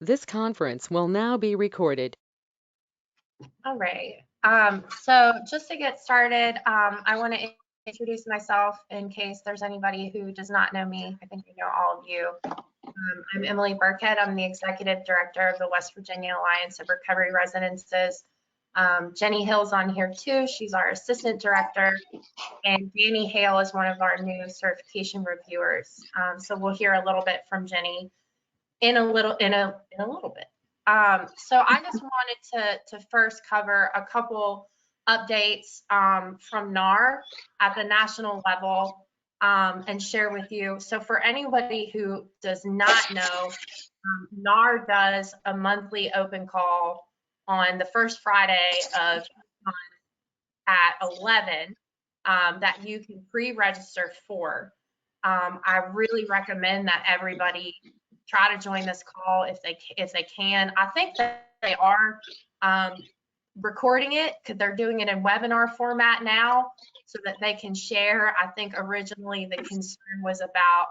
This conference will now be recorded. All right. So just to get started, I want to introduce myself in case there's anybody who does not know me. I think I know all of you. I'm Emily Burkhead. I'm the Executive Director of the West Virginia Alliance of Recovery Residences. Jenny Hill's on here too. She's our Assistant Director. And Danny Hale is one of our new certification reviewers. So we'll hear a little bit from Jenny in a little bit. So I just wanted to first cover a couple updates from NAR at the national level and share with you. So for anybody who does not know, NAR does a monthly open call on the first Friday of the month at 11 that you can pre-register for. I really recommend that everybody try to join this call if they can. I think that they are recording it because they're doing it in webinar format now so that they can share. I think originally the concern was about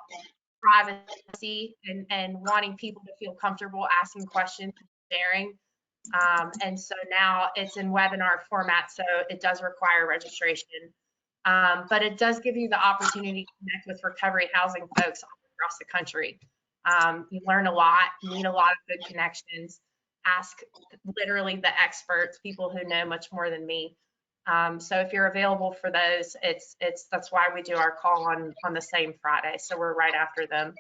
privacy and wanting people to feel comfortable asking questions and sharing. And so now it's in webinar format, so it does require registration. But it does give you the opportunity to connect with recovery housing folks all across the country. You learn a lot, meet a lot of good connections, ask literally the experts, people who know much more than me. So if you're available for those, that's why we do our call on the same Friday. So we're right after them.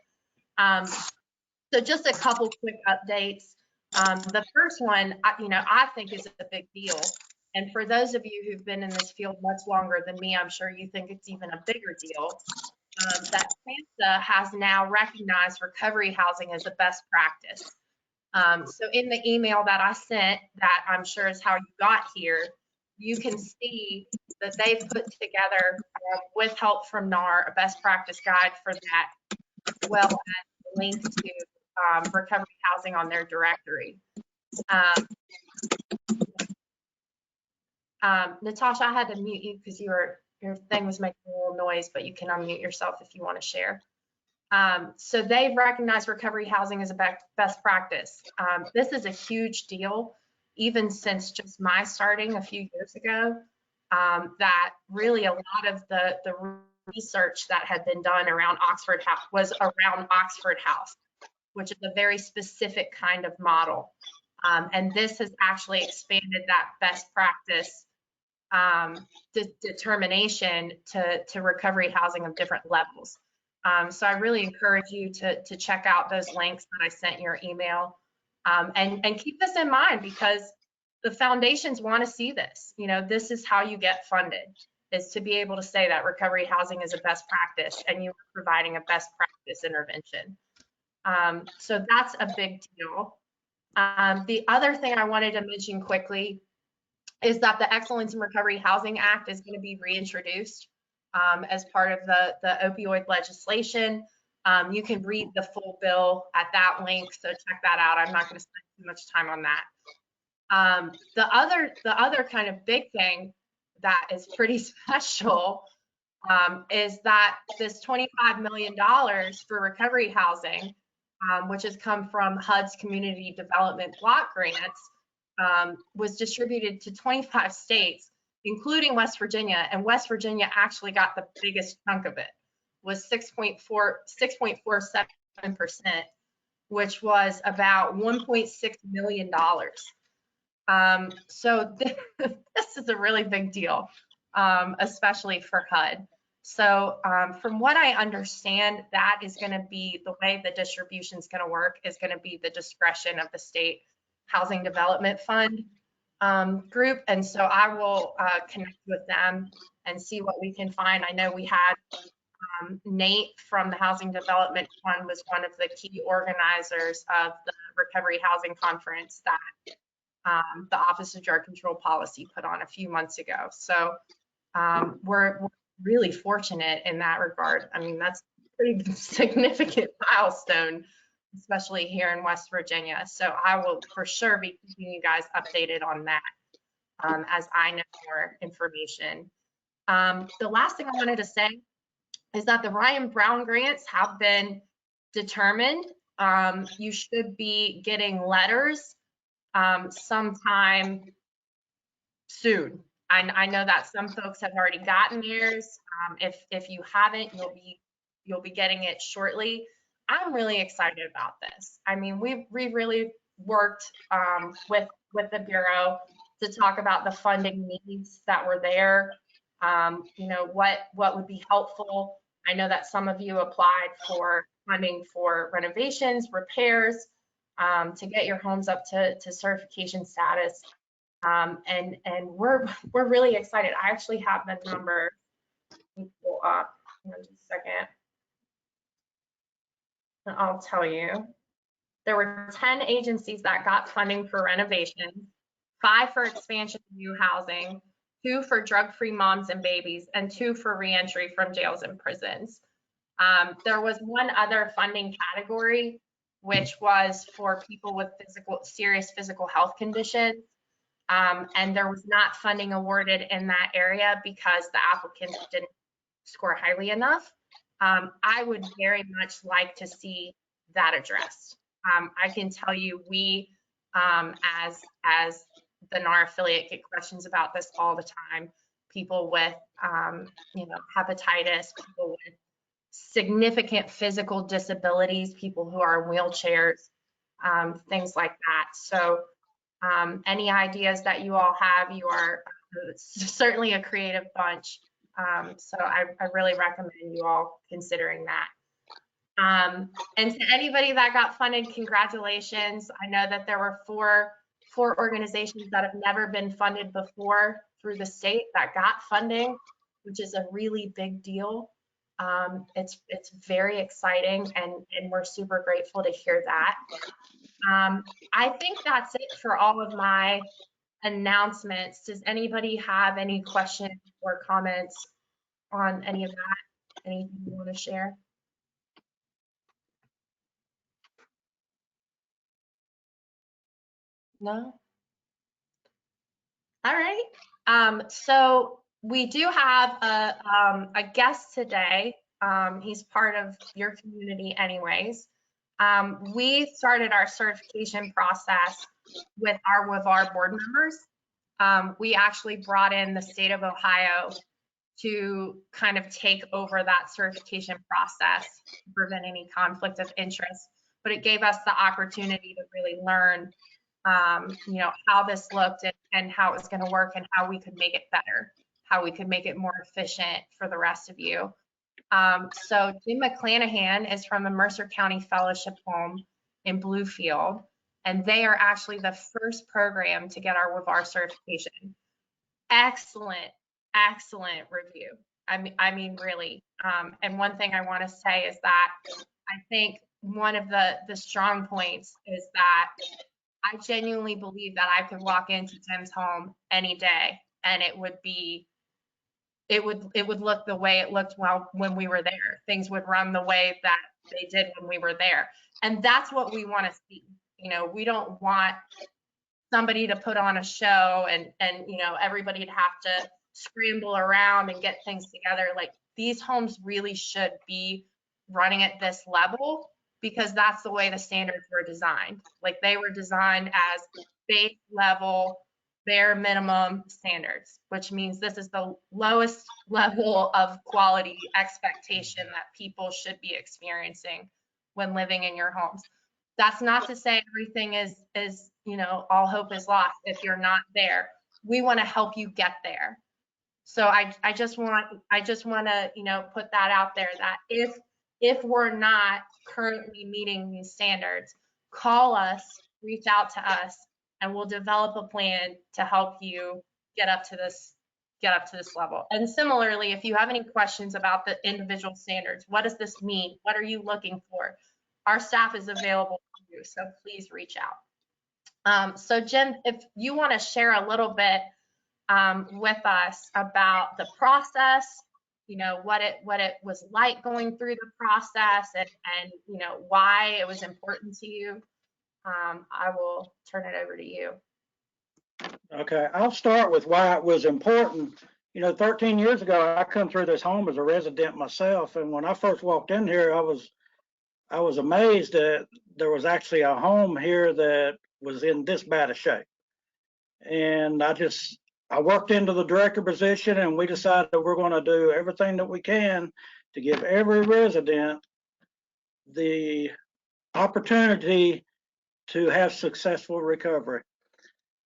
So just a couple quick updates. The first one, I think is a big deal. And for those of you who've been in this field much longer than me, I'm sure you think it's even a bigger deal, that SAMHSA has now recognized recovery housing as a best practice. So in the email that I sent, that I'm sure is how you got here, you can see that they've put together, with help from NAR, a best practice guide for that, as well as a link to recovery housing on their directory. Natasha, I had to mute you because your thing was making a little noise, but you can unmute yourself if you want to share. So they've recognized recovery housing as a best practice. This is a huge deal, even since just my starting a few years ago, that really a lot of the research that had been done around Oxford House was around Oxford House, which is a very specific kind of model. And this has actually expanded that best practice determination to recovery housing of different levels. So I really encourage you to check out those links that I sent in your email, and keep this in mind because the foundations want to see this. This is how you get funded, is to be able to say that recovery housing is a best practice and you are providing a best practice intervention. So that's a big deal. The other thing I wanted to mention quickly is that the Excellence in Recovery Housing Act is going to be reintroduced as part of the opioid legislation. You can read the full bill at that link, so check that out. I'm not going to spend too much time on that. The other kind of big thing that is pretty special is that this $25 million for recovery housing, which has come from HUD's Community Development Block Grants, was distributed to 25 states, including West Virginia, and West Virginia actually got the biggest chunk of it, was 6.47%, which was about $1.6 million. So this is a really big deal, especially for HUD. So from what I understand, that is going to be the way the distribution is going to work, is going to be the discretion of the state Housing Development Fund group. And so I will connect with them and see what we can find. I know we had Nate from the Housing Development Fund was one of the key organizers of the Recovery Housing Conference that the Office of Drug Control Policy put on a few months ago. So we're really fortunate in that regard. I mean, that's a pretty significant milestone, especially here in West Virginia. So I will for sure be keeping you guys updated on that as I know more information. The last thing I wanted to say is that the Ryan Brown grants have been determined. You should be getting letters sometime soon. I know that some folks have already gotten theirs. If you haven't, you'll be getting it shortly. I'm really excited about this. I mean, we really worked with the Bureau to talk about the funding needs that were there. You know, what would be helpful. I know that some of you applied for funding for renovations, repairs, to get your homes up to certification status. And we're really excited. I actually have the number. Let me pull up in just a second. And I'll tell you. There were 10 agencies that got funding for renovation, 5 for expansion of new housing, 2 for drug-free moms and babies, and 2 for reentry from jails and prisons. There was one other funding category, which was for people with serious physical health conditions. And there was not funding awarded in that area because the applicants didn't score highly enough. I would very much like to see that addressed. I can tell you we, as the NAR affiliate, get questions about this all the time. People with, you know, hepatitis, people with significant physical disabilities, people who are in wheelchairs, things like that. So any ideas that you all have, you are certainly a creative bunch. So I really recommend you all considering that. And to anybody that got funded, congratulations. I know that there were four organizations that have never been funded before through the state that got funding, which is a really big deal. It's very exciting, and we're super grateful to hear that. I think that's it for all of my announcements. Does anybody have any questions or comments on any of that? Anything you want to share? No? All right. So we do have a guest today. He's part of your community anyways. We started our certification process with our WVARR board members. We actually brought in the state of Ohio to kind of take over that certification process to prevent any conflict of interest. But it gave us the opportunity to really learn, you know, how this looked and how it was going to work and how we could make it better, how we could make it more efficient for the rest of you. So Jim McClanahan is from the Mercer County Fellowship Home in Bluefield, and they are actually the first program to get our WVARR certification. Excellent, excellent review. I mean, really. And one thing I want to say is that I think one of the strong points is that I genuinely believe that I could walk into Jim's home any day and it would look the way it looked when we were there. Things would run the way that they did when we were there. And that's what we want to see. You know, we don't want somebody to put on a show and you know, everybody to have to scramble around and get things together. Like, these homes really should be running at this level because that's the way the standards were designed. Like, they were designed as base level, bare minimum standards, which means this is the lowest level of quality expectation that people should be experiencing when living in your homes. That's not to say everything is, you know, all hope is lost if you're not there. We want to help you get there. So I just want to, you know, put that out there that if we're not currently meeting these standards, call us, reach out to us, and we'll develop a plan to help you get up to this level. And similarly, if you have any questions about the individual standards, what does this mean? What are you looking for? Our staff is available to you, so please reach out. So Jim, if you want to share a little bit with us about the process, you know, what it was like going through the process and you know, why it was important to you, I will turn it over to you. Okay, I'll start with why it was important. You know, 13 years ago, I come through this home as a resident myself, and when I first walked in here, I was amazed at there was actually a home here that was in this bad a shape. And I worked into the director position, and we decided that we're going to do everything that we can to give every resident the opportunity to have successful recovery.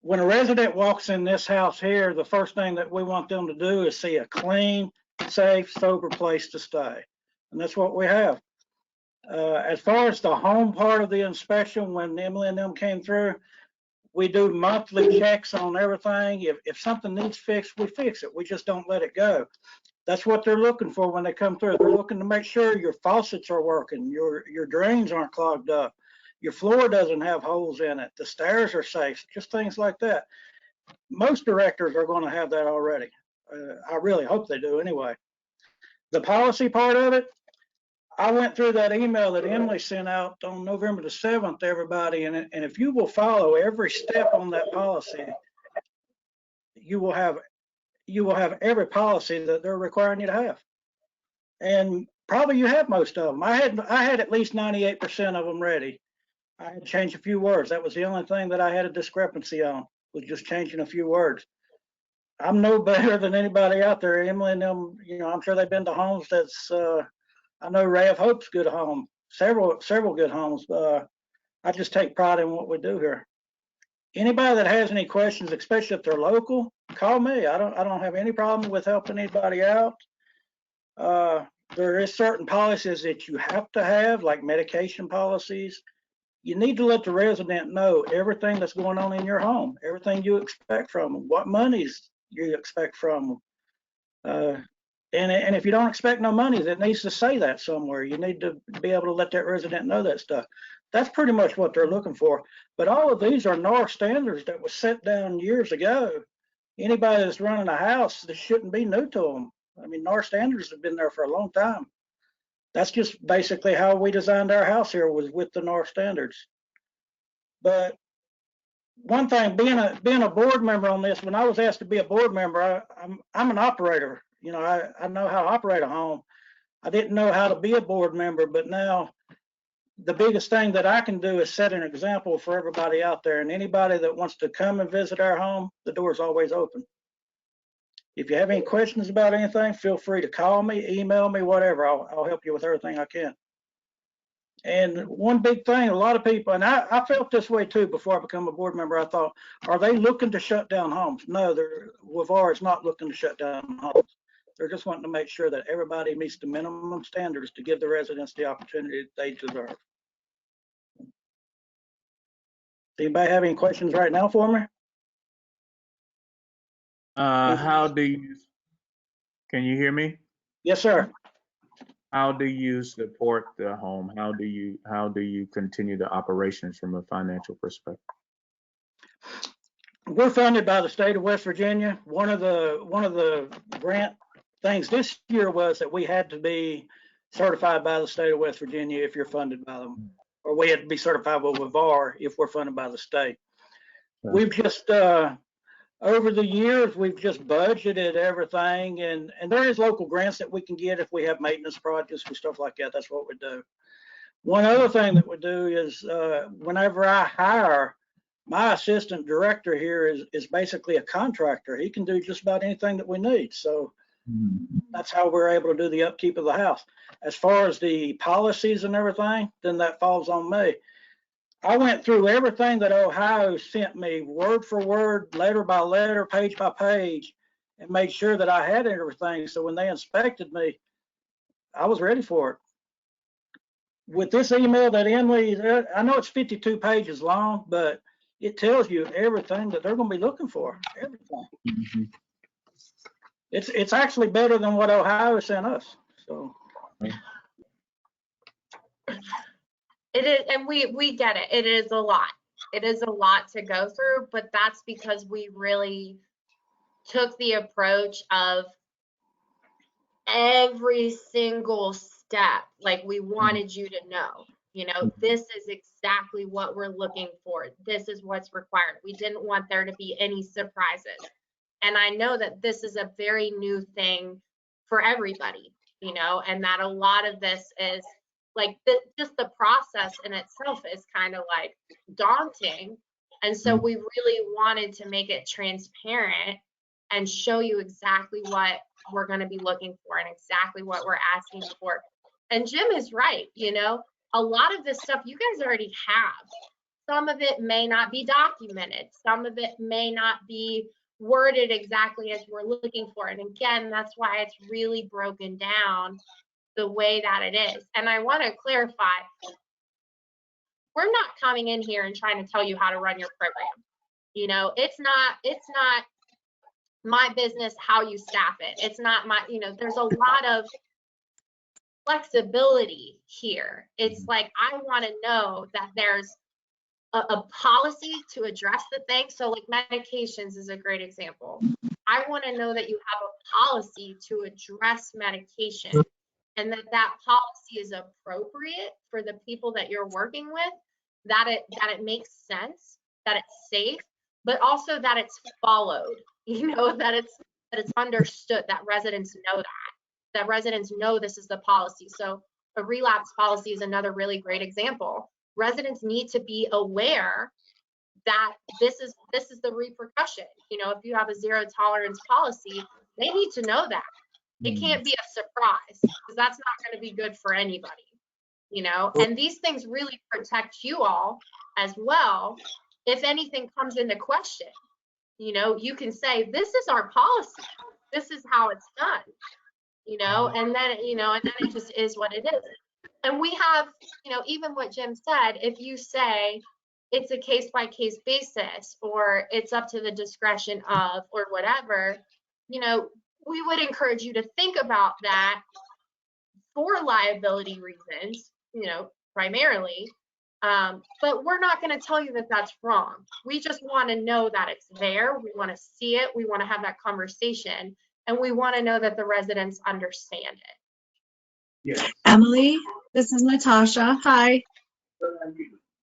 When a resident walks in this house here, the first thing that we want them to do is see a clean, safe, sober place to stay. And that's what we have. As far as the home part of the inspection, when Emily and them came through, we do monthly checks on everything. If something needs fixed, we fix it. We just don't let it go. That's what they're looking for when they come through. They're looking to make sure your faucets are working, your drains aren't clogged up, your floor doesn't have holes in it, the stairs are safe, just things like that. Most directors are going to have that already. I really hope they do anyway. The policy part of it, I went through that email that Emily sent out on November the 7th to everybody, and if you will follow every step on that policy, you will have every policy that they're requiring you to have. And probably you have most of them. I had at least 98% of them ready. I had to change a few words. That was the only thing that I had a discrepancy on, was just changing a few words. I'm no better than anybody out there. Emily and them, I'm sure they've been to homes that's I know Ray of Hope's good home, several good homes. I just take pride in what we do here. Anybody that has any questions, especially if they're local, call me. I don't have any problem with helping anybody out. There is certain policies that you have to have, like medication policies. You need to let the resident know everything that's going on in your home, everything you expect from them, what monies you expect from them. And if you don't expect no money, that needs to say that somewhere. You need to be able to let that resident know that stuff. That's pretty much what they're looking for. But all of these are NAR standards that was set down years ago. Anybody that's running a house, this shouldn't be new to them. I mean, NAR standards have been there for a long time. That's just basically how we designed our house here, was with the NAR standards. But one thing, being a board member on this, when I was asked to be a board member, I'm an operator. I know how to operate a home. I didn't know how to be a board member, but now the biggest thing that I can do is set an example for everybody out there. And anybody that wants to come and visit our home, the door is always open. If you have any questions about anything, feel free to call me, email me, whatever. I'll help you with everything I can. And one big thing, a lot of people, and I felt this way too before I became a board member, I thought, are they looking to shut down homes? No, WVARR is not looking to shut down homes. They're just wanting to make sure that everybody meets the minimum standards to give the residents the opportunity they deserve. Anybody have any questions right now for me? Can you hear me? Yes, sir. How do you support the home? How do you continue the operations from a financial perspective? We're funded by the state of West Virginia. One of the grant things this year was that we had to be certified by the state of West Virginia if you're funded by them, or we had to be certified with WVARR if we're funded by the state. Okay. We've just over the years, we've just budgeted everything, and there is local grants that we can get if we have maintenance projects and stuff like that. That's what we do. One other thing that we do is whenever I hire, my assistant director here is basically a contractor. He can do just about anything that we need. So that's how we're able to do the upkeep of the house. As far as the policies and everything, then that falls on me. I went through everything that Ohio sent me, word for word, letter by letter, page by page, and made sure that I had everything. So when they inspected me, I was ready for it. With this email that Emily, I know it's 52 pages long, but it tells you everything that they're going to be looking for, everything. Mm-hmm. It's actually better than what Ohio sent us. So. It is, and we get it. It is a lot. It is a lot to go through, but that's because we really took the approach of every single step. Like, we wanted you to know, this is exactly what we're looking for. This is what's required. We didn't want there to be any surprises. And I know that this is a very new thing for everybody, and that a lot of this is like just the process in itself is kind of like daunting. And so we really wanted to make it transparent and show you exactly what we're going to be looking for and exactly what we're asking for. And Jim is right, you know, a lot of this stuff you guys already have. Some of it may not be documented. Some of it may not be worded exactly as we're looking for. And again, that's why it's really broken down the way that it is. And I want to clarify, we're not coming in here and trying to tell you how to run your program. You know, it's not my business how you staff it. It's not my, you know, there's a lot of flexibility here. It's like, I want to know that there's a policy to address the thing. So like medications is a great example. I want to know that you have a policy to address medication and that policy is appropriate for the people that you're working with, that it makes sense, that it's safe, but also that it's followed, you know, that it's understood, that residents know that residents know this is the policy. So a relapse policy is another really great example. Residents need to be aware that this is the repercussion. You know, if you have a zero tolerance policy, they need to know that. It can't be a surprise, because that's not going to be good for anybody, you know. And these things really protect you all as well. If anything comes into question, you know, you can say, this is our policy. This is how it's done, you know, and then, you know, and then it just is what it is. And we have, you know, even what Jim said, if you say it's a case by case basis, or it's up to the discretion of, or whatever, you know, we would encourage you to think about that for liability reasons, you know, primarily. But we're not going to tell you that that's wrong. We just want to know that it's there. We want to see it. We want to have that conversation, and we want to know that the residents understand it. Yes. Emily, this is Natasha. Hi.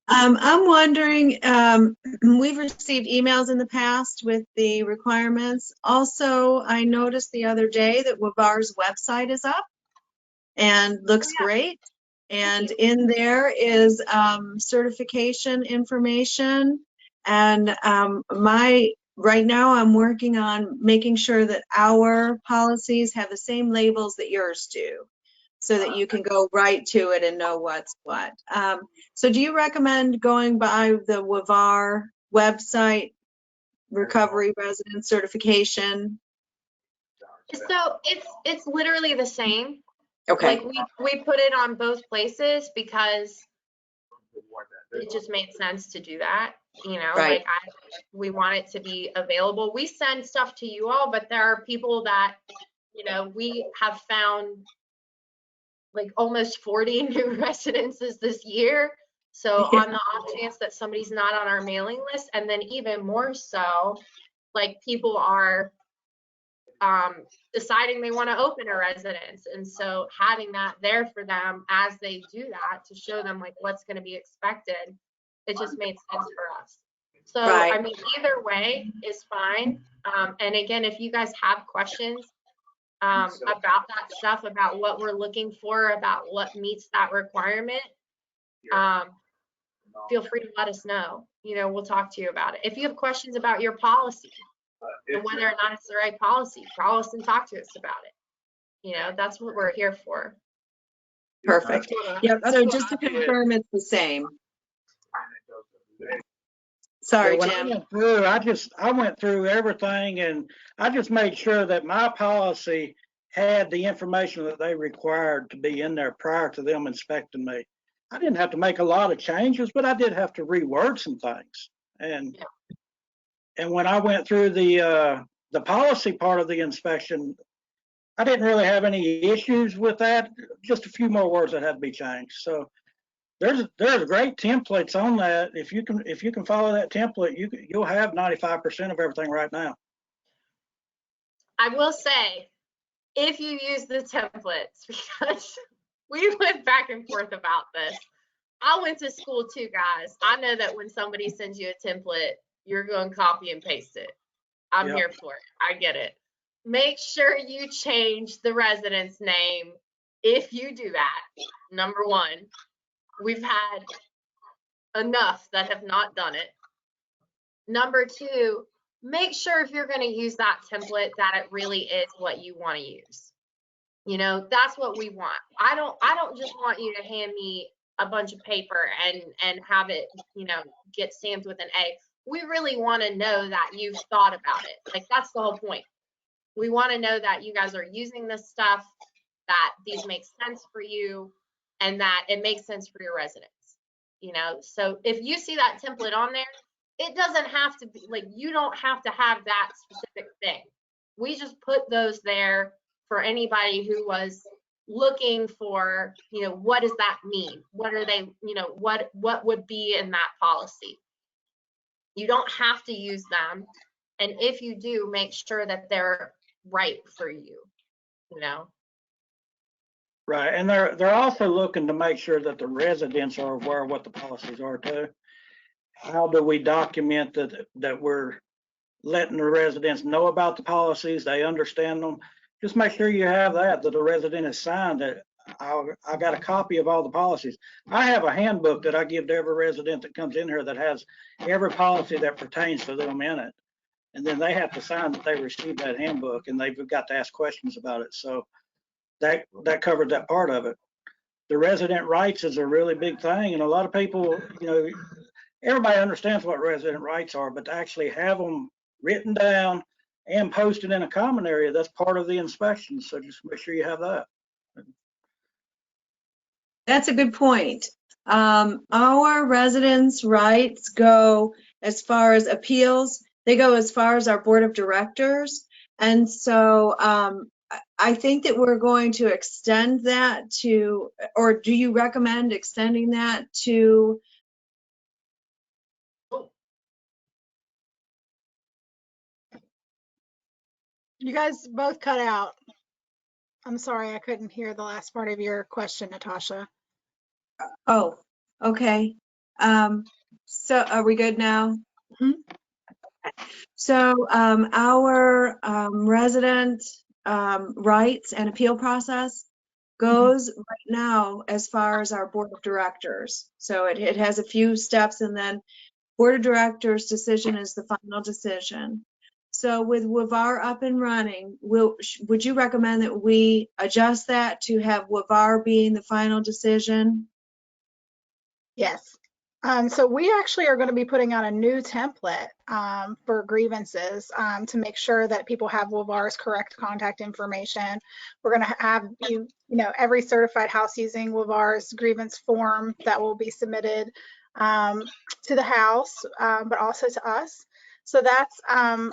I'm wondering, we've received emails in the past with the requirements. Also, I noticed the other day that WVARR's website is up and looks great. And in there is certification information. And right now I'm working on making sure that our policies have the same labels that yours do, so that you can go right to it and know what's what. So do you recommend going by the WVARR website, recovery resident certification? So it's literally the same. Okay. Like we put it on both places because it just made sense to do that. You know, Right. like we want it to be available. We send stuff to you all, but there are people that, you know, we have found like almost 40 new residences this year. So on the off chance that somebody's not on our mailing list, and then even more so, like people are deciding they want to open a residence. And so having that there for them as they do that, to show them like what's going to be expected, it just made sense for us. So, Right. I mean, either way is fine. And again, if you guys have questions about that stuff, about what we're looking for, about what meets that requirement, feel free to let us know. You know, we'll talk to you about it. If you have questions about your policy and whether or not it's the right policy, call us and talk to us about it. You know, that's what we're here for. Perfect. Yep. So just to confirm, it's the same. Sorry, When Jim. I went through everything, and I just made sure that my policy had the information that they required to be in there prior to them inspecting me. I didn't have to make a lot of changes, but I did have to reword some things. And when I went through the policy part of the inspection, I didn't really have any issues with that. Just a few more words that had to be changed. So there's great templates on that. If you can follow that template, you'll have 95% of everything right now. I will say, if you use the templates, because we went back and forth about this. I went to school too, guys. I know that when somebody sends you a template, you're going to copy and paste it. I'm here for it. I get it. Make sure you change the resident's name if you do that, number one, we've had enough that have not done it. Number two, make sure if you're going to use that template that it really is what you want to use. You know, that's what we want. I don't just want you to hand me a bunch of paper and have it, you know, get stamped with an A. We really want to know that you've thought about it. Like, that's the whole point. We want to know that you guys are using this stuff, that these make sense for you, and that it makes sense for your residents. You know, so if you see that template on there, it doesn't have to be like, you don't have to have that specific thing. We just put those there for anybody who was looking for, you know, what does that mean? What are they, you know, what would be in that policy? You don't have to use them. And if you do, make sure that they're right for you, you know? Right, and they're also looking to make sure that the residents are aware of what the policies are too. How do we document that we're letting the residents know about the policies, they understand them? Just make sure you have that the resident has signed that I got a copy of all the policies. I have a handbook that I give to every resident that comes in here that has every policy that pertains to them in it. And then they have to sign that they received that handbook, and they've got to ask questions about it. So that covered that part of it. The resident rights is a really big thing, and a lot of people, you know, everybody understands what resident rights are, but to actually have them written down and posted in a common area, that's part of the inspection. So just make sure you have that. That's a good point. Our residents' rights go as far as appeals. They go as far as our board of directors. And so I think that we're going to extend that to, or do you recommend extending that to? You guys both cut out. I'm sorry, I couldn't hear the last part of your question, Natasha. Oh, okay. So are we good now? Mhm. So our resident rights and appeal process goes right now as far as our board of directors. So it has a few steps, and then board of directors decision is the final decision. So with WVARR up and running, would you recommend that we adjust that to have WVARR being the final decision? Yes. So we actually are going to be putting out a new template for grievances to make sure that people have WVARR's correct contact information. We're going to have you know, every certified house using WVARR's grievance form that will be submitted to the house, but also to us. So that's an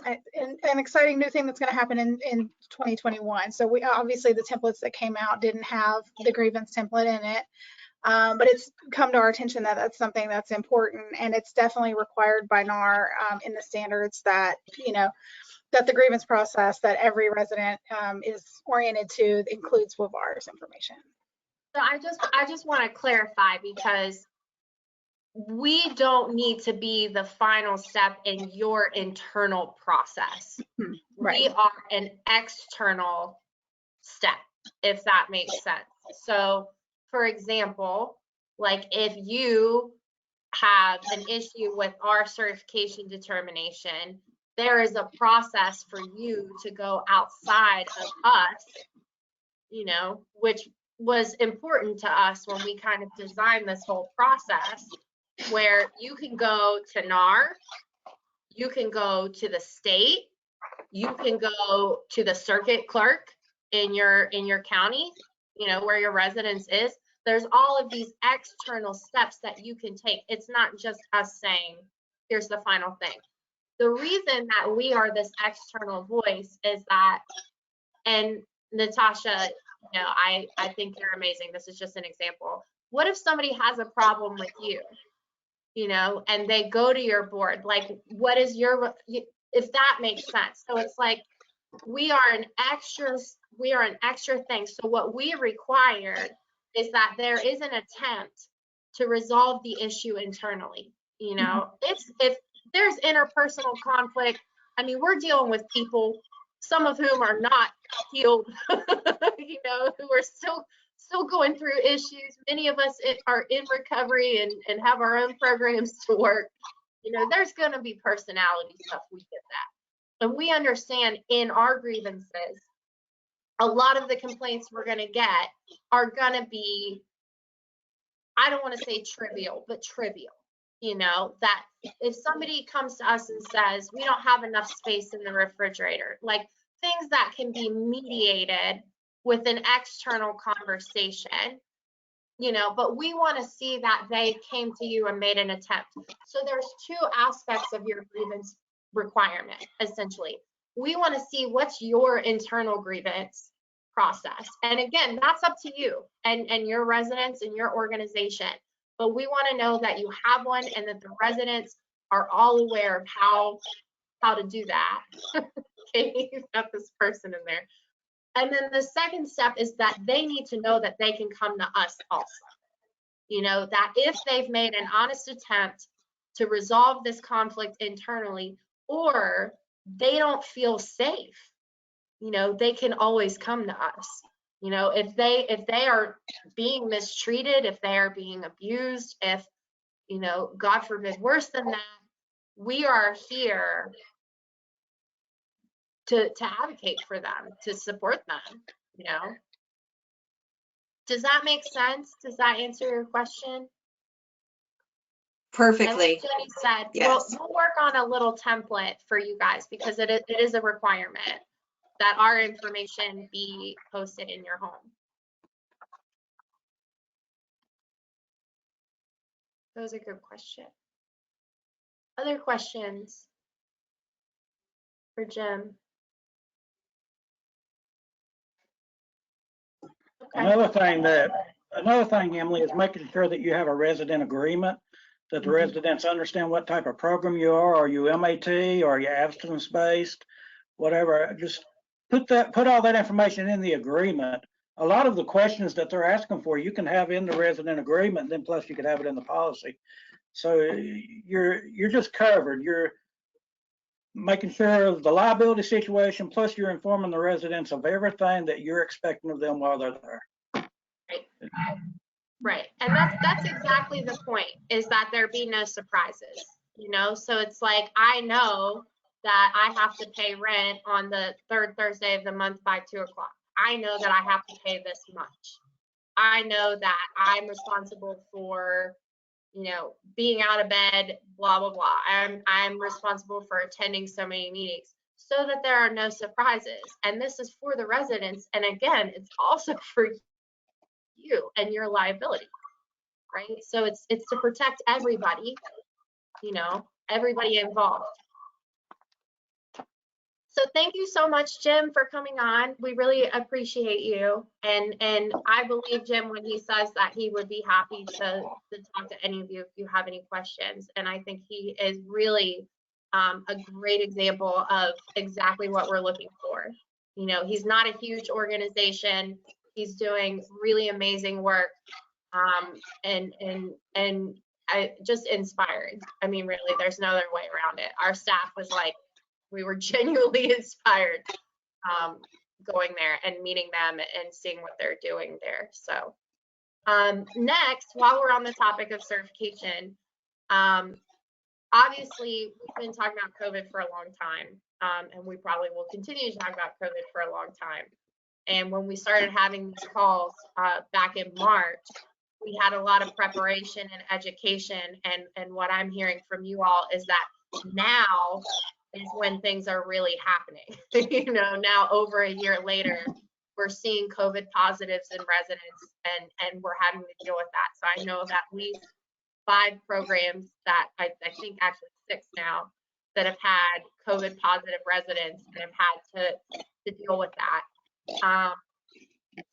exciting new thing that's going to happen in 2021. So we obviously, the templates that came out didn't have the grievance template in it. But it's come to our attention that that's something that's important, and it's definitely required by NAR in the standards that, you know, that the grievance process that every resident is oriented to includes WVARR's information. So I just want to clarify, because we don't need to be the final step in your internal process. Right. We are an external step, if that makes sense. So for example, like if you have an issue with our certification determination, there is a process for you to go outside of us, you know, which was important to us when we kind of designed this whole process, where you can go to NAR, you can go to the state, you can go to the circuit clerk in your county, you know, where your residence is. There's all of these external steps that you can take. It's not just us saying, here's the final thing. The reason that we are this external voice is that, and Natasha, you know, I think you're amazing. This is just an example. What if somebody has a problem with you know, and they go to your board? Like, what is your, if that makes sense? So it's like, we are an extra thing. So what we require is that there is an attempt to resolve the issue internally. You know, if there's interpersonal conflict, I mean, we're dealing with people, some of whom are not healed, you know, who are still going through issues. Many of us are in recovery and have our own programs to work. You know, there's going to be personality stuff. We get that. And we understand in our grievances, a lot of the complaints we're going to get are going to be, I don't want to say trivial, but trivial. You know, that if somebody comes to us and says, we don't have enough space in the refrigerator, like things that can be mediated with an external conversation, you know, but we want to see that they came to you and made an attempt. So there's two aspects of your grievance requirement, essentially. We want to see what's your internal grievance process. And again, that's up to you and your residents and your organization. But we want to know that you have one and that the residents are all aware of how to do that. Okay, you've got this person in there. And then the second step is that they need to know that they can come to us also. You know, that if they've made an honest attempt to resolve this conflict internally, or they don't feel safe, you know, they can always come to us. You know, if they are being mistreated, if they are being abused, if, you know, God forbid, worse than that, we are here to advocate for them, to support them, you know. Does that make sense? Does that answer your question? Perfectly. And like Jenny said, Yes. we'll work on a little template for you guys because it is a requirement that our information be posted in your home. That was a good question. Other questions for Jim? Okay. Another thing, Emily, is making sure that you have a resident agreement, that the residents understand what type of program you are. Are you MAT? Are you abstinence-based? Whatever. Just put all that information in the agreement. A lot of the questions that they're asking for, you can have in the resident agreement, then plus you could have it in the policy. So you're just covered. You're making sure of the liability situation, plus you're informing the residents of everything that you're expecting of them while they're there. Right. And that's exactly the point, is that there be no surprises, you know? So it's like, I know that I have to pay rent on the third Thursday of the month by 2 o'clock. I know that I have to pay this much. I know that I'm responsible for, you know, being out of bed, blah, blah, blah. I'm responsible for attending so many meetings so that there are no surprises. And this is for the residents. And again, it's also for you and your liability, right? So it's to protect everybody, you know, everybody involved. So thank you so much, Jim, for coming on. We really appreciate you. And I believe Jim when he says that he would be happy to talk to any of you if you have any questions. And I think he is really a great example of exactly what we're looking for. You know, he's not a huge organization. He's doing really amazing work, and I just inspiring. I mean, really, there's no other way around it. Our staff was like, we were genuinely inspired going there and meeting them and seeing what they're doing there. So next, while we're on the topic of certification, obviously we've been talking about COVID for a long time, and we probably will continue to talk about COVID for a long time. And when we started having these calls back in March, we had a lot of preparation and education. And what I'm hearing from you all is that now is when things are really happening. You know, now over a year later, we're seeing COVID positives in residents, and we're having to deal with that. So I know of at least 5 programs that I think actually 6 now that have had COVID positive residents and have had to deal with that.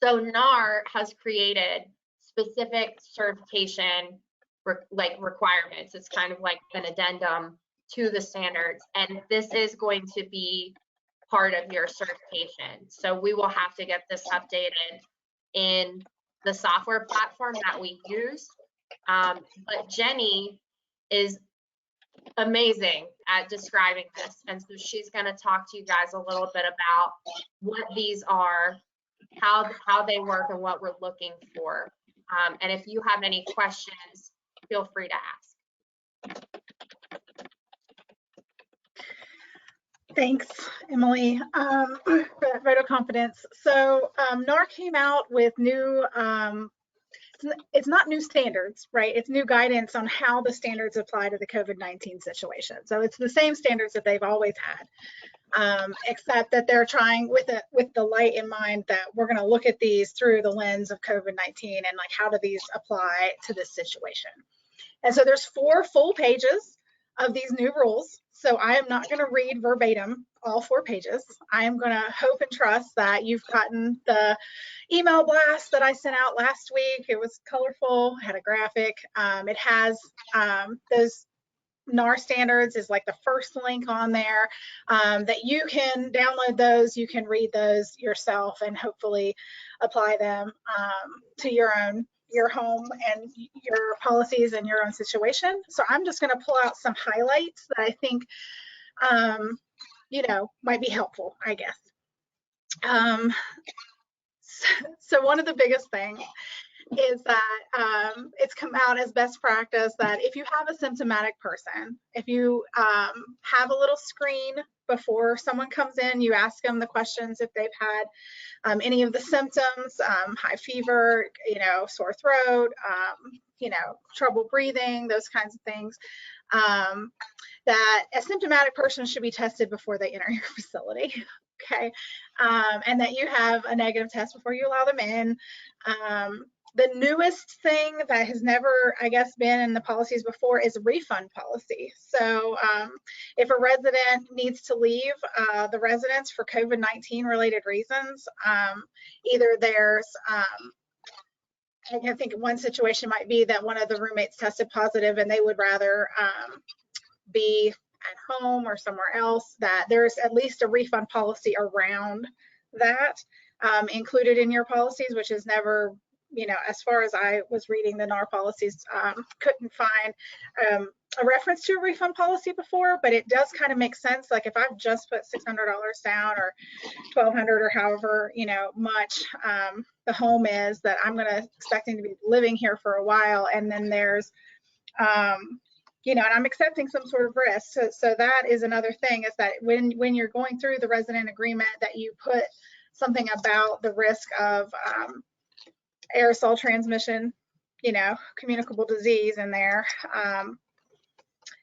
So NAR has created specific certification requirements. It's kind of like an addendum to the standards, and this is going to be part of your certification. So we will have to get this updated in the software platform that we use. But Jenny is amazing at describing this, and so she's going to talk to you guys a little bit about what these are how they work and what we're looking for. And if you have any questions, feel free to ask. Thanks, Emily, for that vote of confidence. So NAR came out with new, it's not new standards, right? It's new guidance on how the standards apply to the COVID-19 situation. So it's the same standards that they've always had, except that they're trying with the light in mind that we're going to look at these through the lens of COVID-19 and like how do these apply to this situation. And so there's 4 full pages of these new rules. So I am not going to read verbatim all 4 pages. I am going to hope and trust that you've gotten the email blast that I sent out last week. It was colorful, had a graphic. It has those NAR standards is like the first link on there that you can download those, you can read those yourself and hopefully apply them to your home and your policies and your own situation. So I'm just going to pull out some highlights that I think, you know, might be helpful, I guess. So one of the biggest things is that it's come out as best practice that if you have a symptomatic person, if you have a little screen before someone comes in, you ask them the questions if they've had any of the symptoms, high fever, you know, sore throat, you know, trouble breathing, those kinds of things, that a symptomatic person should be tested before they enter your facility. Okay, and that you have a negative test before you allow them in. The newest thing that has never, I guess, been in the policies before is a refund policy. So if a resident needs to leave the residence for COVID-19 related reasons, either there's, I think one situation might be that one of the roommates tested positive and they would rather be at home or somewhere else, that there's at least a refund policy around that included in your policies, which is never, you know, as far as I was reading the NAR policies, couldn't find a reference to a refund policy before, but it does kind of make sense. Like if I've just put $600 down or $1,200 or however, you know, much the home is that I'm expecting to be living here for a while, and then there's you know, and I'm accepting some sort of risk. So that is another thing, is that when you're going through the resident agreement, that you put something about the risk of aerosol transmission, you know, communicable disease in there.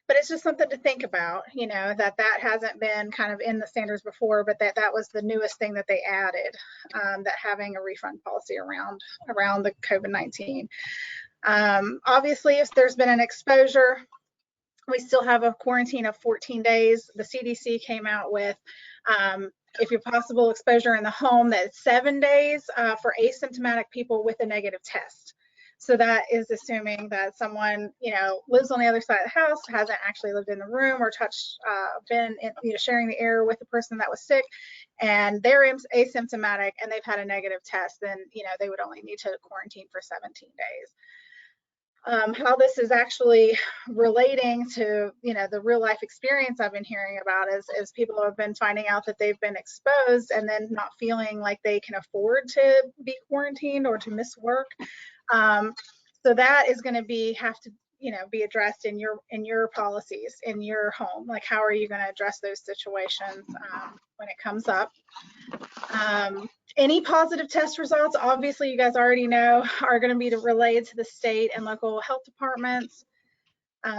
But it's just something to think about, you know, that hasn't been kind of in the standards before, but that was the newest thing that they added, that having a refund policy around the COVID-19. Obviously, if there's been an exposure, we still have a quarantine of 14 days. The CDC came out with, if you're possible exposure in the home, that's 7 days for asymptomatic people with a negative test. So that is assuming that someone, you know, lives on the other side of the house, hasn't actually lived in the room or touched, been, you know, sharing the air with the person that was sick, and they're asymptomatic and they've had a negative test, then, you know, they would only need to quarantine for 17 days. How this is actually relating to, you know, the real life experience I've been hearing about is people have been finding out that they've been exposed and then not feeling like they can afford to be quarantined or to miss work. So that is going to have to, you know, be addressed in your policies in your home. Like, how are you going to address those situations when it comes up? Any positive test results, obviously you guys already know, are going to be relayed to the state and local health departments.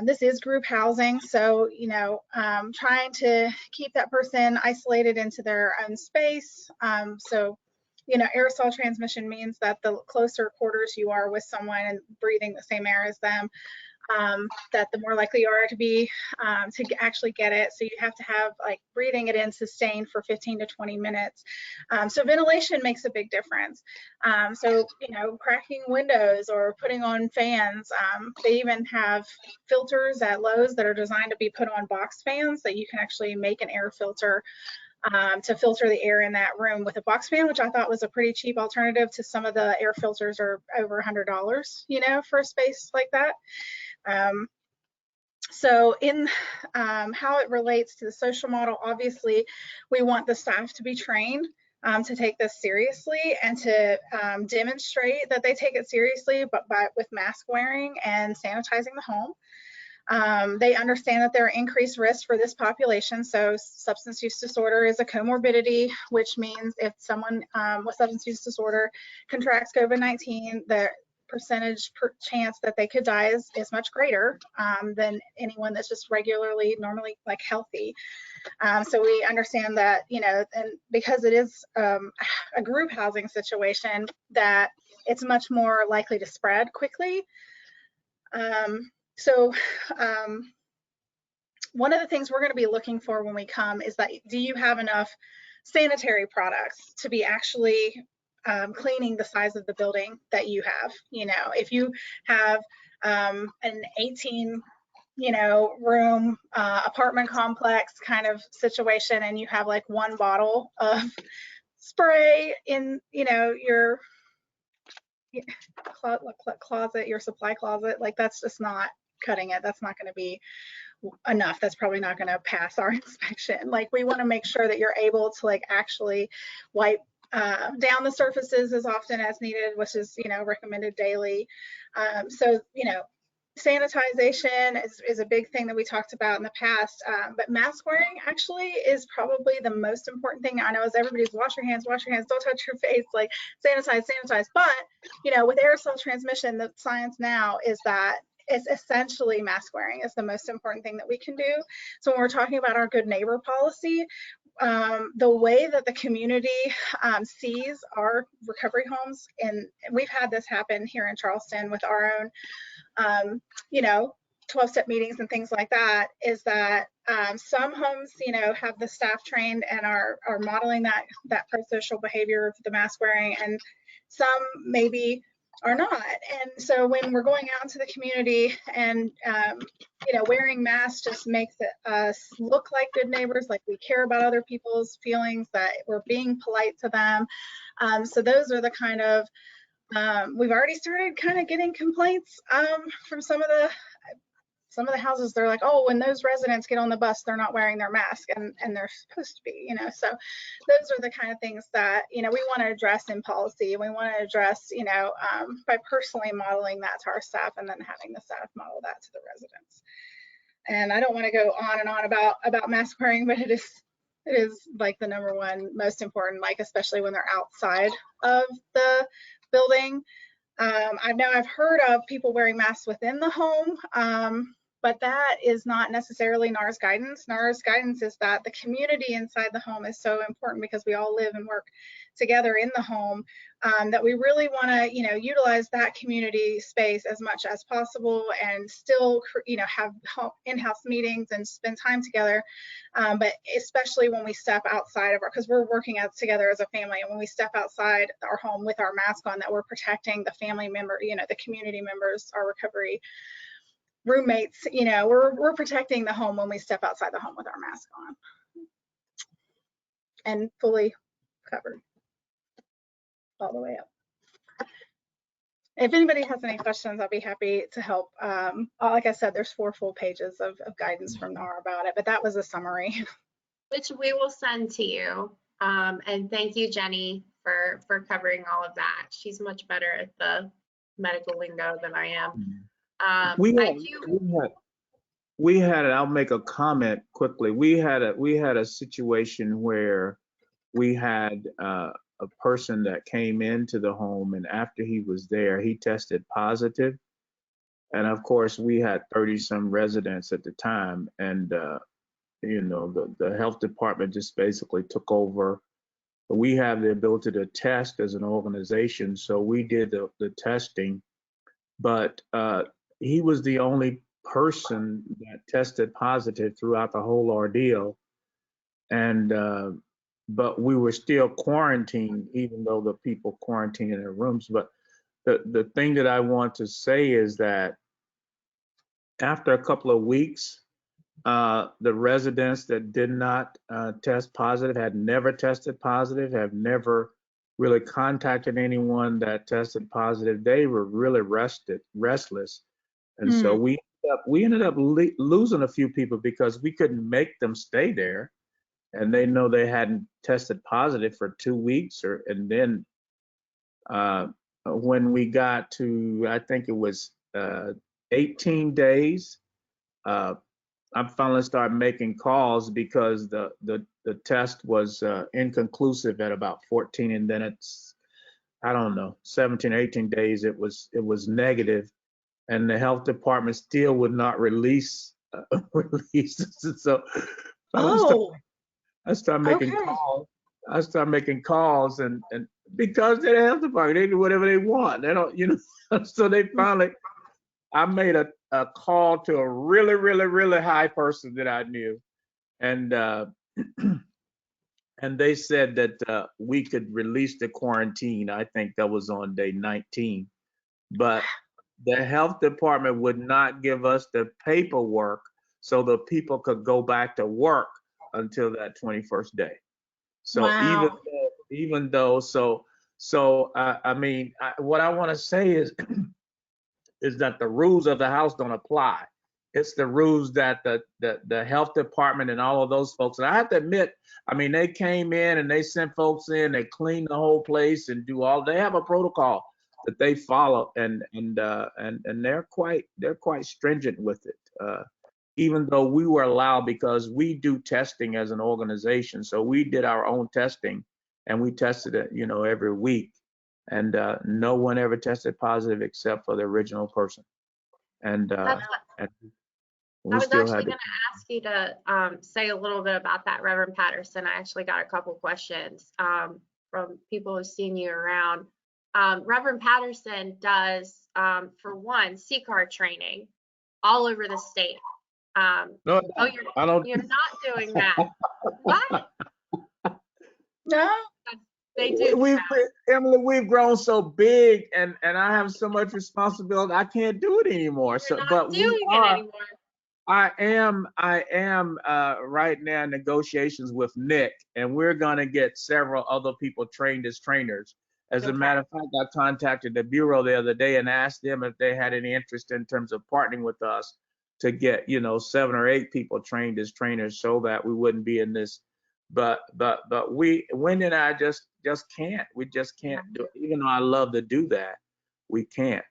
This is group housing, so, you know, trying to keep that person isolated into their own space. So, you know, aerosol transmission means that the closer quarters you are with someone and breathing the same air as them, that the more likely you are to be to actually get it. So you have to have, like, breathing it in sustained for 15 to 20 minutes. So ventilation makes a big difference. So, you know, cracking windows or putting on fans. They even have filters at Lowe's that are designed to be put on box fans, that you can actually make an air filter to filter the air in that room with a box fan, which I thought was a pretty cheap alternative to some of the air filters are over $100, you know, for a space like that. So in how it relates to the social model, obviously we want the staff to be trained to take this seriously and to demonstrate that they take it seriously, but with mask wearing and sanitizing the home. They understand that there are increased risks for this population. So substance use disorder is a comorbidity, which means if someone with substance use disorder contracts COVID-19, the percentage chance that they could die is much greater than anyone that's just regularly, normally like healthy. So we understand that, you know, and because it is a group housing situation, that it's much more likely to spread quickly. So one of the things we're going to be looking for when we come is that, do you have enough sanitary products to be actually cleaning the size of the building that you have? You know, if you have an 18 room apartment complex kind of situation, and you have like one bottle of spray in, your closet, your supply closet, like that's just not cutting it. That's not going to be enough. That's probably not going to pass our inspection. Like, we want to make sure that you're able to like actually wipe down the surfaces as often as needed, which is, recommended daily. So, sanitization is a big thing that we talked about in the past, but mask wearing actually is probably the most important thing. I know as everybody's wash your hands, don't touch your face, like sanitize. But, with aerosol transmission, the science now is that it's essentially mask wearing is the most important thing that we can do. So when we're talking about our good neighbor policy, the way that the community sees our recovery homes, and we've had this happen here in Charleston with our own 12-step meetings and things like that, is that some homes, have the staff trained and are modeling that pro-social behavior of the mask wearing, and some maybe are not. And so when we're going out into the community and wearing masks just makes us look like good neighbors, like we care about other people's feelings, that we're being polite to them. So those are the kind of we've already started kind of getting complaints from some of the houses. They're like, oh, when those residents get on the bus, they're not wearing their mask, and they're supposed to be, So those are the kind of things that, we want to address in policy. We want to address, by personally modeling that to our staff, and then having the staff model that to the residents. And I don't want to go on and on about mask wearing, but it is like the number one most important, like especially when they're outside of the building. I've heard of people wearing masks within the home, but that is not necessarily NAR's guidance. NAR's guidance is that the community inside the home is so important, because we all live and work together in the home, that we really want to, utilize that community space as much as possible, and still, have in-house meetings and spend time together. But especially when we step outside of because we're working out together as a family, and when we step outside our home with our mask on, that we're protecting the family member, the community members, our recovery roommates, we're protecting the home when we step outside the home with our mask on and fully covered all the way up. If anybody has any questions, I'll be happy to help. Like I said, there's 4 full pages of guidance from NAR about it, but that was a summary. Which we will send to you. And thank you, Jenny, for covering all of that. She's much better at the medical lingo than I am. We had I'll make a comment quickly. We had a situation where we had a person that came into the home, and after he was there, he tested positive. And of course, we had 30-some residents at the time, and the health department just basically took over. We have the ability to test as an organization, so we did the testing, but he was the only person that tested positive throughout the whole ordeal. And but we were still quarantined, even though the people quarantined in their rooms. But the thing that I want to say is that after a couple of weeks, the residents that did not test positive, had never tested positive, have never really contacted anyone that tested positive, they were really restless. And so we ended up losing a few people because we couldn't make them stay there. and they know they hadn't tested positive for 2 weeks, and then when we got to, I think it was 18 days, I finally started making calls because the test was inconclusive at about 14, and then it's, I don't know, 17 or 18 days it was negative, and the health department still would not release release. So Oh, I started making Okay. calls. I started making calls, and because they're the health department, they do whatever they want. They don't, you know. So they finally, I made a call to a really, really, really high person that I knew, and and they said that we could release the quarantine. I think that was on day 19, but the health department would not give us the paperwork so the people could go back to work until that 21st day. So Wow. even though, I mean, what I want to say is is that the rules of the house don't apply. It's the rules that the health department and all of those folks. And I have to admit, I mean, they came in and they sent folks in, they cleaned the whole place and do all. They have a protocol that they follow, and they're quite stringent with it. Even though we were allowed, because we do testing as an organization, so we did our own testing, and we tested it, you know, every week, and no one ever tested positive except for the original person, and That's, and I we was still actually had going to. to ask you to say a little bit about that, Reverend Patterson. I actually got a couple questions from people who've seen you around. Reverend Patterson does, for one, CCAR training all over the state. No, Oh, I don't. you're not doing that. What? No. They do We've that. Emily, we've grown so big, and I have so much responsibility. I can't do it anymore. You're So, not but we doing it are. anymore. I am right now in negotiations with Nick, and we're going to get several other people trained as trainers. As a Okay. matter of fact, I contacted the Bureau the other day and asked them if they had any interest in terms of partnering with us to get, you know, 7 or 8 people trained as trainers so that we wouldn't be in this. But Wendy and I just can't. We just can't do it. Even though I love to do that, we can't.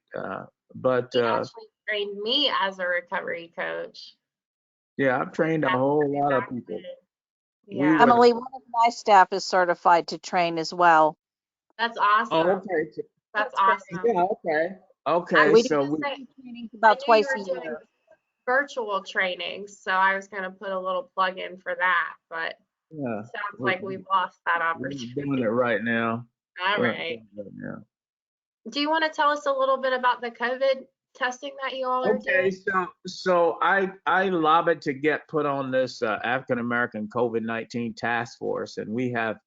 But He actually trained me as a recovery coach. yeah, I've trained a whole lot of people. Yeah, Emily, one of my staff is certified to train as well. that's Oh, awesome. okay. That's great. awesome. Yeah, okay. I Okay, was We do so gonna we, say, trainings I about knew you twice were a doing year. virtual trainings, so I was gonna put a little plug in for that, but yeah, sounds we're, like we've lost that we're doing opportunity. it right now. All We're right. doing it right now. Do you want to tell us a little bit about the COVID testing that you all are Okay, doing? so I lobbied to get put on this African American COVID-19 task force, and we have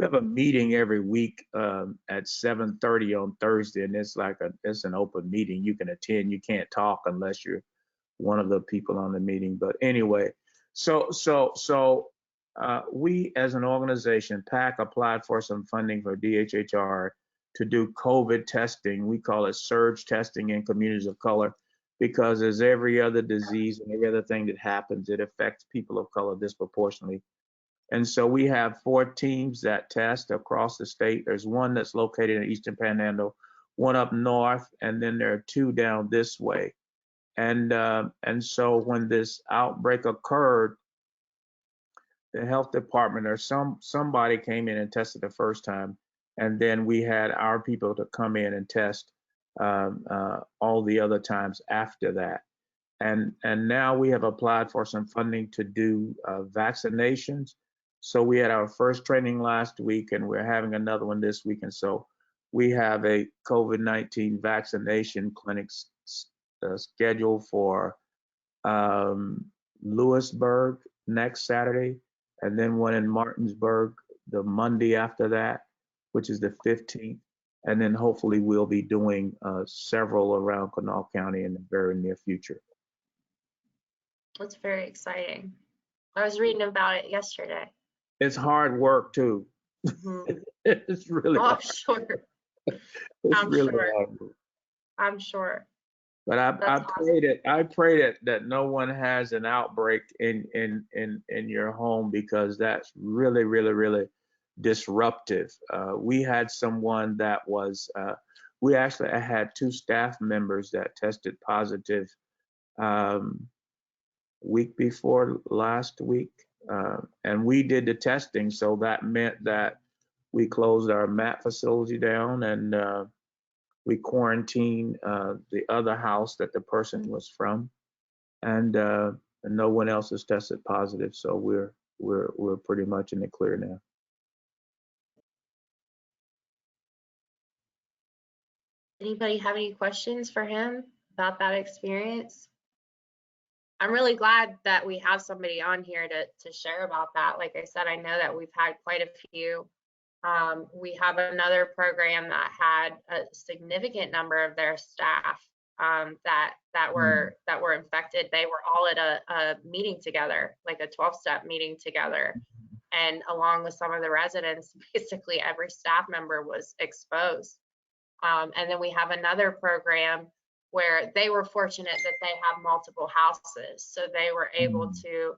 a meeting every week at 7:30 on Thursday, and it's an open meeting. You can attend. You can't talk unless you're one of the people on the meeting. But anyway, we as an organization, PAC, applied for some funding for DHHR to do COVID testing. We call it surge testing in communities of color, because as every other disease and every other thing that happens, it affects people of color disproportionately. And so we have 4 teams that test across the state. There's one that's located in Eastern Panhandle, one up north, and then there are 2 down this way. And so when this outbreak occurred, the health department or somebody came in and tested the first time, and then we had our people to come in and test all the other times after that. And now we have applied for some funding to do vaccinations. So we had our first training last week, and we're having another one this week. And so we have a COVID-19 vaccination clinic scheduled for Lewisburg next Saturday, and then one in Martinsburg the Monday after that, which is the 15th. And then hopefully we'll be doing several around Kanawha County in the very near future. That's very exciting. I was reading about it yesterday. It's hard work too. Mhm. It's really Oh, I'm hard. sure. It's I'm really sure. hard work. I'm sure. But I pray that no one has an outbreak in your home, because that's really, really, really disruptive. We had someone that was, we actually had 2 staff members that tested positive week before last week. And we did the testing, so that meant that we closed our MAT facility down, and we quarantined the other house that the person was from, and no one else has tested positive. So we're pretty much in the clear now. Anybody have any questions for him about that experience? I'm really glad that we have somebody on here to share about that. Like I said, I know that we've had quite a few. We have another program that had a significant number of their staff that were infected. They were all at a meeting together, like a 12-step meeting together. And along with some of the residents, basically every staff member was exposed. And then we have another program where they were fortunate that they have multiple houses. So they were able to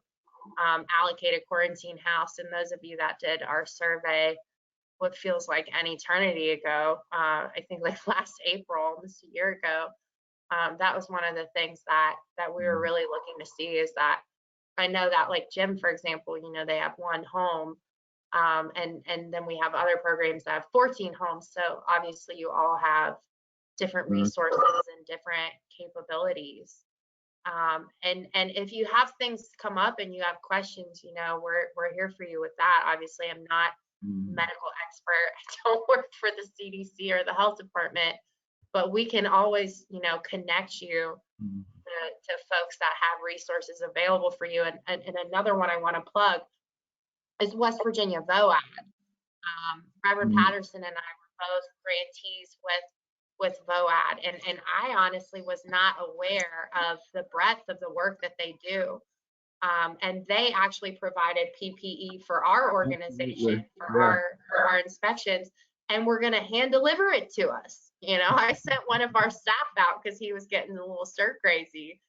allocate a quarantine house. And those of you that did our survey, what feels like an eternity ago, I think like last April, almost a year ago, that was one of the things that we were really looking to see, is that I know that like Jim, for example, you know, they have 1 home. And then we have other programs that have 14 homes. So obviously you all have different resources and different capabilities. And if you have things come up and you have questions, you know, we're here for you with that. Obviously, I'm not a medical expert. I don't work for the CDC or the health department, but we can always, you know, connect you to folks that have resources available for you. And another one I want to plug is West Virginia VOAD. Reverend Patterson and I were both grantees with VOAD, and I honestly was not aware of the breadth of the work that they do. And they actually provided PPE for our organization, for our inspections, and we're going to hand deliver it to us. You know, I sent one of our staff out because he was getting a little stir crazy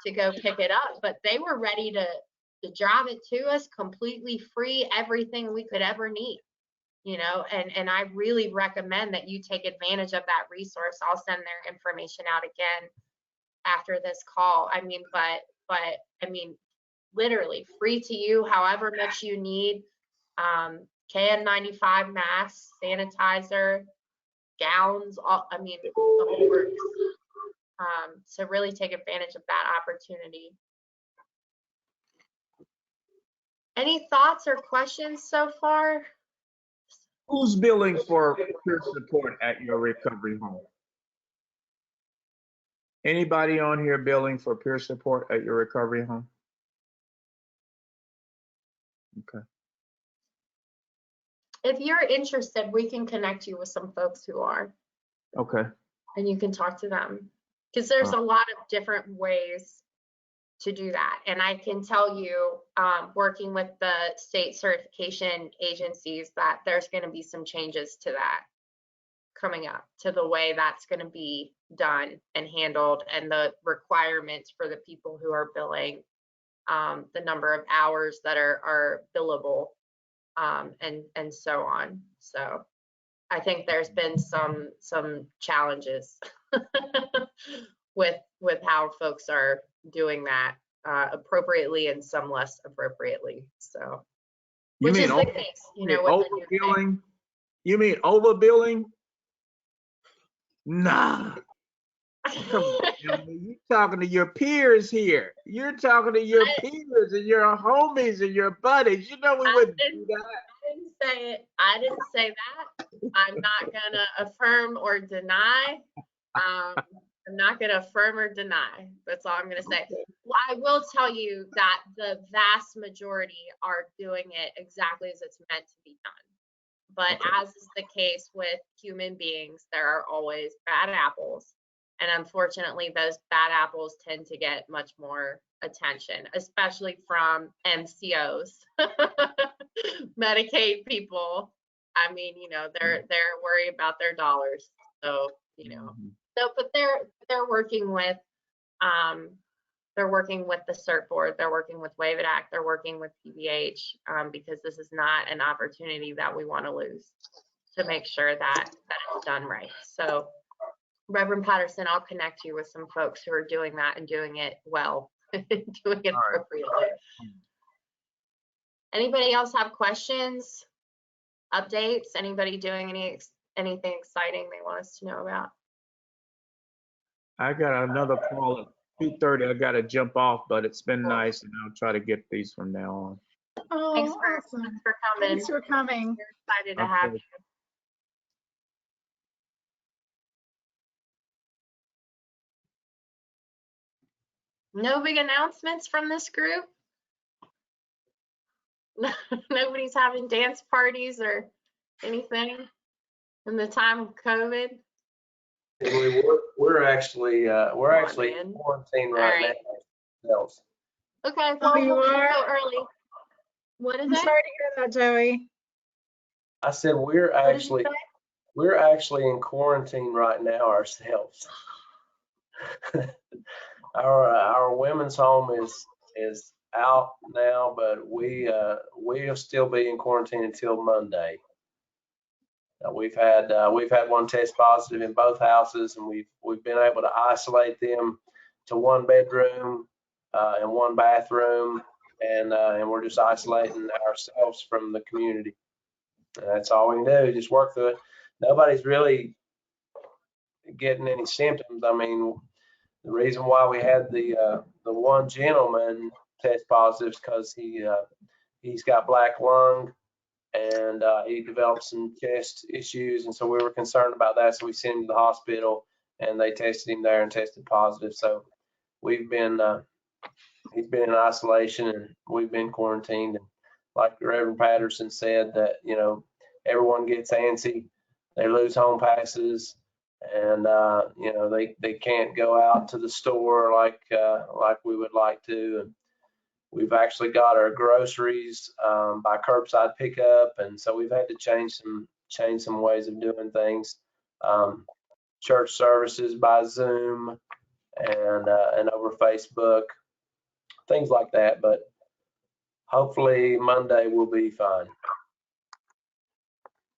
to go pick it up, but they were ready to drive it to us completely free, everything we could ever need. You know, and I really recommend that you take advantage of that resource. I'll send their information out again after this call. I mean, but I mean, literally free to you, however much you need. KN95 masks, sanitizer, gowns, all, I mean, the whole works. So really take advantage of that opportunity. Any thoughts or questions so far? Who's billing for peer support at your recovery home? Anybody on here billing for peer support at your recovery home? Okay. If you're interested, we can connect you with some folks who are. Okay. And you can talk to them, because there's a lot of different ways to do that. And I can tell you, working with the state certification agencies, that there's going to be some changes to that coming up, to the way that's going to be done and handled, and the requirements for the people who are billing, the number of hours that are billable, and so on. So I think there's been some challenges with how folks are doing that appropriately, and some less appropriately. So, which is the case, you know, with the new thing. You mean overbilling? Nah. Come on, you're talking to your peers here. You're talking to your peers and your homies and your buddies. You know we wouldn't do that. I didn't say it. I didn't say that. I'm not gonna affirm or deny. I'm not going to affirm or deny. That's all I'm going to say. Well, I will tell you that the vast majority are doing it exactly as it's meant to be done. But as is the case with human beings, there are always bad apples. And unfortunately, those bad apples tend to get much more attention, especially from MCOs, Medicaid people. I mean, you know, they're worried about their dollars. So, you know, So, but they're working with the CERT board, they're working with Wave It Act, they're working with PBH, because this is not an opportunity that we want to lose, to make sure that it's done right. So Reverend Patterson, I'll connect you with some folks who are doing that and doing it well, doing it appropriately. Anybody else have questions, updates? Anybody doing anything exciting they want us to know about? I got another call at 2:30. I got to jump off, but it's been nice, and I'll try to get these from now on. Oh, Thanks awesome. for coming. Thanks for coming. We're excited to have you. No big announcements from this group? Nobody's having dance parties or anything in the time of COVID? We're actually man. in quarantine All right right. now. Okay, Oh, well, you we'll are? go early. What is I'm it? sorry to hear that, Joey. I said we're What did you actually in quarantine right now ourselves. Our women's home is out now, but we'll still be in quarantine until Monday. We've had one test positive in both houses, and we've been able to isolate them to one bedroom and one bathroom, and we're just isolating ourselves from the community. And that's all we can do, just work through it. Nobody's really getting any symptoms. I mean, the reason why we had the one gentleman test positive is because he's got black lung, and he developed some chest issues, and so we were concerned about that. So we sent him to the hospital, and they tested him there and tested positive. So he's been in isolation, and we've been quarantined. And like Reverend Patterson said, that everyone gets antsy, they lose home passes, and they can't go out to the store like we would like to. And we've actually got our groceries by curbside pickup, and so we've had to change some ways of doing things. Church services by Zoom and over Facebook, things like that. But hopefully Monday will be fine.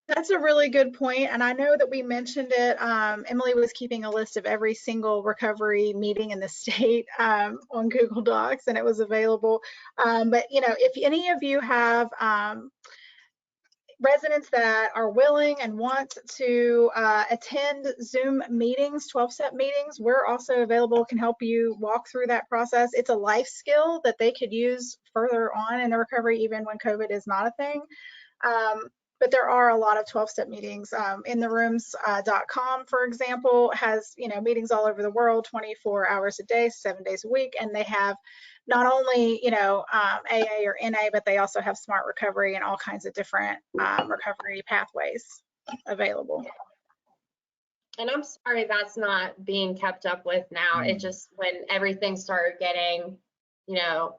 That's a really good point, and I know that we mentioned it. Emily was keeping a list of every single recovery meeting in the state on Google Docs, and it was available. But if any of you have residents that are willing and want to attend Zoom meetings, 12-step meetings, we're also available, can help you walk through that process. It's a life skill that they could use further on in the recovery, even when COVID is not a thing. But there are a lot of 12-step meetings. InTheRooms.com, for example, has meetings all over the world, 24 hours a day, 7 days a week, and they have not only AA or NA, but they also have Smart Recovery and all kinds of different recovery pathways available. And I'm sorry that's not being kept up with now. It just, when everything started getting,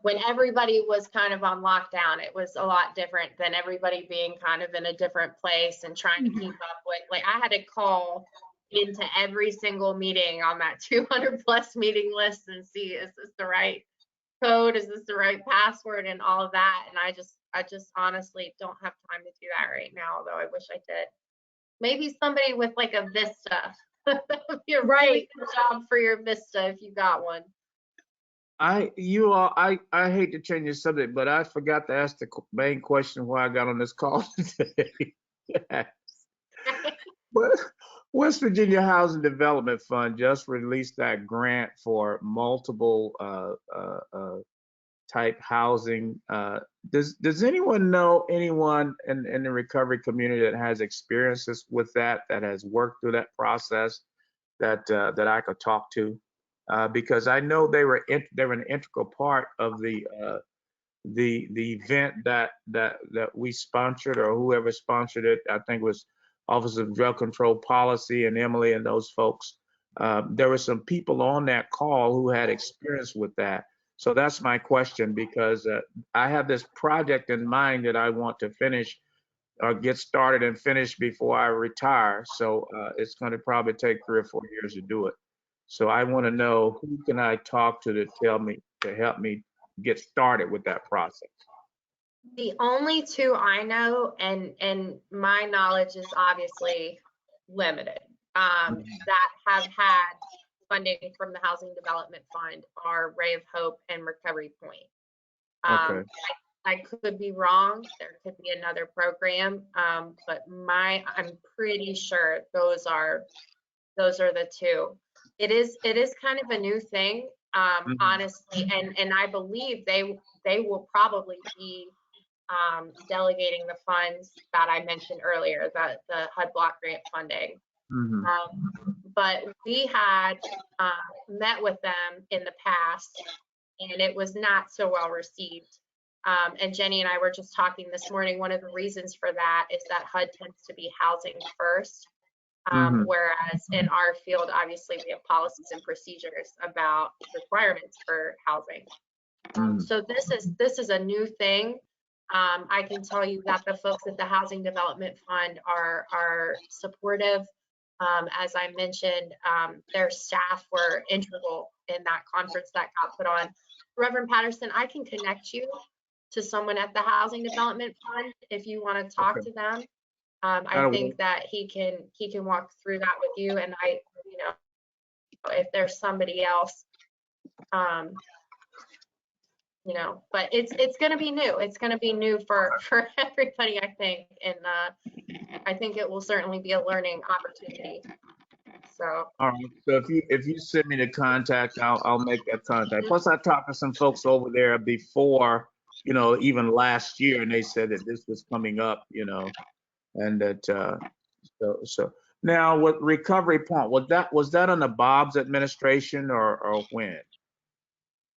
when everybody was kind of on lockdown, it was a lot different than everybody being kind of in a different place and trying to keep up with, like, I had to call into every single meeting on that 200 plus meeting list and see, is this the right code? Is this the right password and all of that? And I just honestly don't have time to do that right now, although I wish I did. Maybe somebody with like a Vista. That would be a really good job for your Vista if you got one. I hate to change the subject, but I forgot to ask the main question why I got on this call today. Yes. But West Virginia Housing Development Fund just released that grant for multiple type housing. Does anyone know anyone in the recovery community that has experiences with that has worked through that process that I could talk to? Because I know they were an integral part of the event that we sponsored, or whoever sponsored it. I think it was Office of Drug Control Policy and Emily and those folks. There were some people on that call who had experience with that. So that's my question, because I have this project in mind that I want to finish get started and finished before I retire. So it's going to probably take 3 or 4 years to do it. So I want to know, who can I talk to help me get started with that process? The only two I know, and my knowledge is obviously limited, that have had funding from the Housing Development Fund are Ray of Hope and Recovery Point. Okay. I could be wrong. There could be another program, but I'm pretty sure those are the two. It is kind of a new thing, honestly, and I believe they will probably be delegating the funds that I mentioned earlier, the HUD block grant funding. But we had met with them in the past, and it was not so well received. And Jenny and I were just talking this morning. One of the reasons for that is that HUD tends to be housing first, whereas in our field, obviously, we have policies and procedures about requirements for housing. So this is a new thing. I can tell you that the folks at the Housing Development Fund are supportive. As I mentioned, their staff were integral in that conference that got put on. Reverend Patterson, I can connect you to someone at the Housing Development Fund if you want to talk to them. I think that he can walk through that with you, and if there's somebody else, but it's going to be new. It's going to be new for everybody, I think, and I think it will certainly be a learning opportunity. So. All right. So if you send me the contact, I'll make that contact. Plus, I talked to some folks over there before, even last year, and they said that this was coming up, and that so now with Recovery Point, was that on the Bob's administration or when?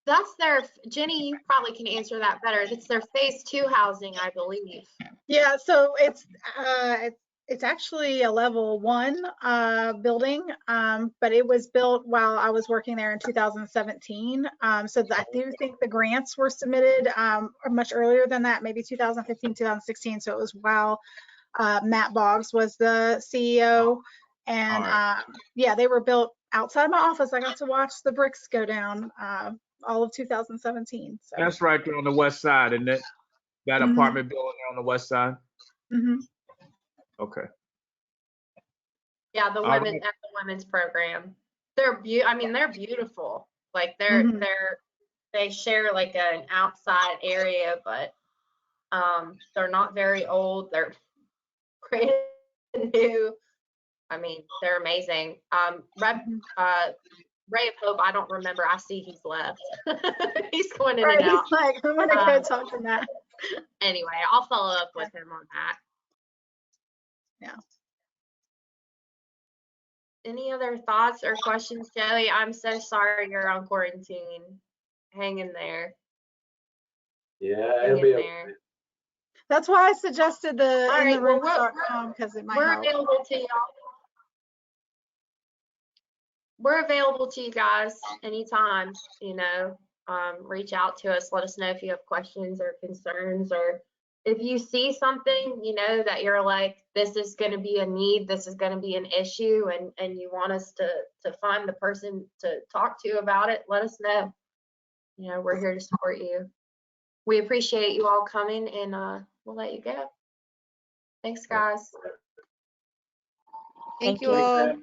That's their, Jenny, you probably can answer that better. It's their phase 2 housing, I believe. Yeah, so it's actually a level 1 building, but it was built while I was working there in 2017. So I do think the grants were submitted much earlier than that, maybe 2015, 2016. So it was while Matt Boggs was the CEO. And yeah, they were built outside of my office. I got to watch the bricks go down all of 2017. So. That's right there on the west side, isn't it? That apartment building there on the west side? Okay. Yeah, the women's program. They're beautiful. Like they share like an outside area, but they're not very old. They're brand new. I mean, they're amazing. Ray of Hope, I don't remember. I see he's left. He's going in and out. He's like, I'm gonna go talk to Matt. Anyway, I'll follow up with him on that. Yeah. Any other thoughts or questions, Joey? I'm so sorry you're on quarantine. Hang in there. Yeah, it'll be okay. That's why I suggested the All right, intheroom.com, because it might we're help. available to y'all. We're available to you guys anytime, reach out to us. Let us know if you have questions or concerns, or if you see something, that you're like, this is going to be a need, this is going to be an issue, and you want us to find the person to talk to about it, let us know. We're here to support you. We appreciate you all coming, and we'll let you go. Thanks, guys. Thank you all.